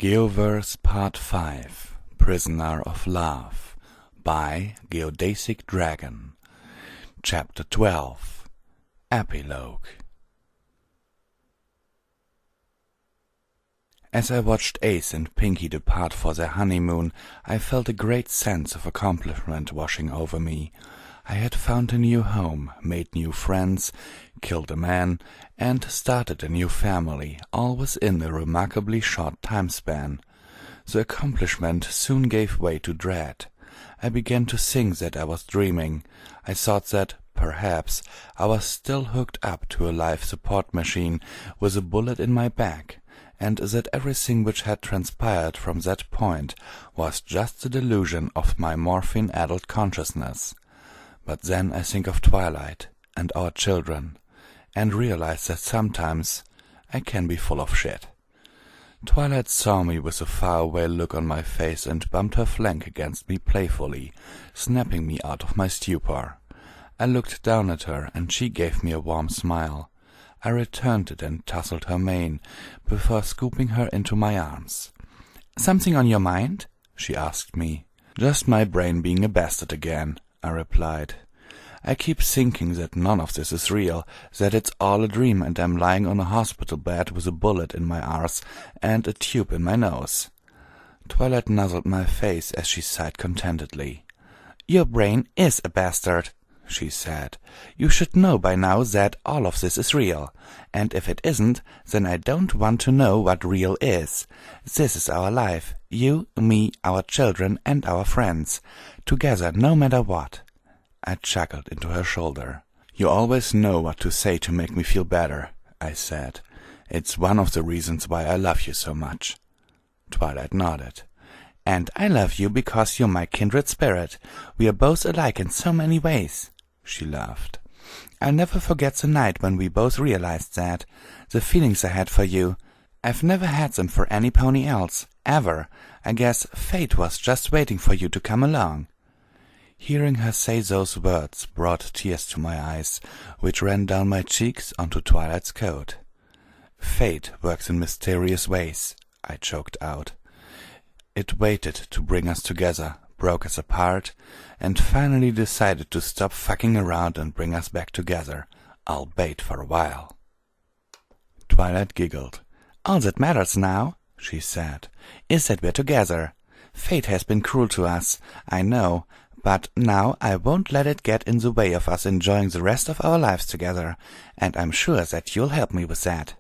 Geoverse Part 5 Prisoner of Love by GeodesicDragon Chapter 12 Epilogue. As I watched Ace and Pinky depart for their honeymoon, I felt a great sense of accomplishment washing over me. I had found a new home, made new friends, killed a man, and started a new family, all within a remarkably short time span. The accomplishment soon gave way to dread. I began to think that I was dreaming. I thought that, perhaps, I was still hooked up to a life support machine with a bullet in my back, and that everything which had transpired from that point was just the delusion of my morphine adult consciousness. But then I think of Twilight and our children, and realize that sometimes I can be full of shit. Twilight saw me with a faraway look on my face and bumped her flank against me playfully, snapping me out of my stupor. I looked down at her, and she gave me a warm smile. I returned it and tousled her mane, before scooping her into my arms. "Something on your mind?" she asked me. "Just my brain being a bastard again," I replied. "I keep thinking that none of this is real, that it's all a dream and I'm lying on a hospital bed with a bullet in my arse and a tube in my nose." Twilight nuzzled my face as she sighed contentedly. "Your brain is a bastard," she said. "You should know by now that all of this is real, and if it isn't, then I don't want to know what real is. This is our life, you, me, our children, and our friends, together no matter what." I chuckled into her shoulder. "You always know what to say to make me feel better," I said. "It's one of the reasons why I love you so much." Twilight nodded. "And I love you because you're my kindred spirit. We are both alike in so many ways." She laughed. "I'll never forget the night when we both realized that. The feelings I had for you. I've never had them for any pony else, ever. I guess fate was just waiting for you to come along." Hearing her say those words brought tears to my eyes, which ran down my cheeks onto Twilight's coat. "Fate works in mysterious ways," I choked out. "It waited to bring us together, broke us apart, and finally decided to stop fucking around and bring us back together, albeit for a while." Twilight giggled. "All that matters now," she said, "is that we're together. Fate has been cruel to us, I know, but now I won't let it get in the way of us enjoying the rest of our lives together, and I'm sure that you'll help me with that."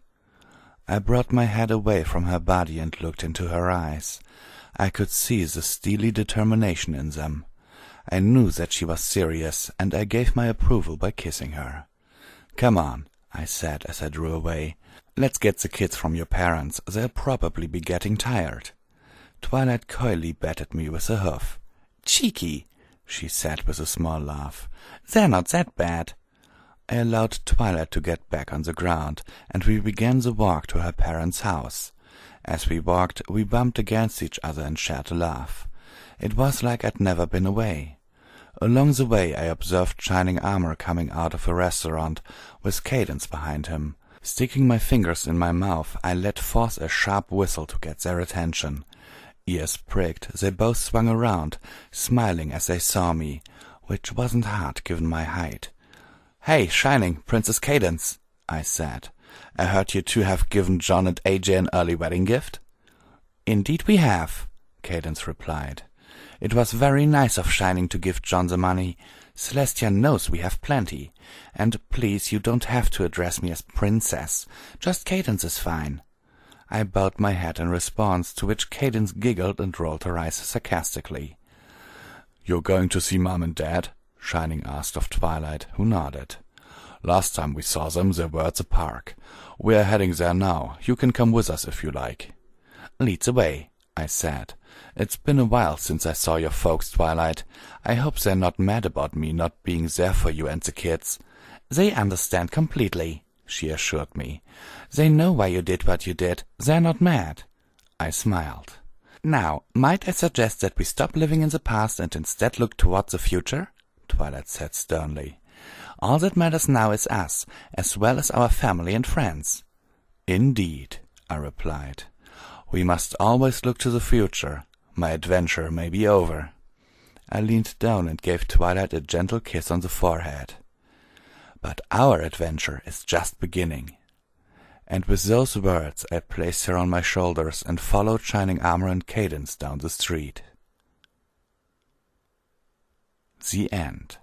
I brought my head away from her body and looked into her eyes. I could see the steely determination in them. I knew that she was serious, and I gave my approval by kissing her. "Come on," I said as I drew away. "Let's get the kids from your parents. They'll probably be getting tired." Twilight coyly batted me with a hoof. "Cheeky," she said with a small laugh. "They're not that bad." I allowed Twilight to get back on the ground, and we began the walk to her parents' house. As we walked, we bumped against each other and shared a laugh. It was like I'd never been away. Along the way I observed Shining Armor coming out of a restaurant, with Cadence behind him. Sticking my fingers in my mouth, I let forth a sharp whistle to get their attention. Ears pricked, they both swung around, smiling as they saw me, which wasn't hard given my height. "Hey, Shining, Princess Cadence," I said. "I heard you two have given John and AJ an early wedding gift." "Indeed we have," Cadence replied. "It was very nice of Shining to give John the money. Celestia knows we have plenty. And please, you don't have to address me as Princess. Just Cadence is fine." I bowed my head in response, to which Cadence giggled and rolled her eyes sarcastically. "You're going to see Mom and Dad?" Shining asked of Twilight, who nodded. "Last time we saw them, they were at the park. We're heading there now. You can come with us if you like." "Lead the way," I said. "It's been a while since I saw your folks, Twilight. I hope they're not mad about me not being there for you and the kids." "They understand completely," she assured me. "They know why you did what you did. They're not mad." I smiled. "Now, might I suggest that we stop living in the past and instead look toward the future?" Twilight said sternly. "All that matters now is us, as well as our family and friends." "Indeed," I replied. We must always look to the future. My adventure may be over." I leaned down and gave Twilight a gentle kiss on the forehead. "But our adventure is just beginning." And with those words I placed her on my shoulders and followed Shining Armor and Cadence down the street. The end.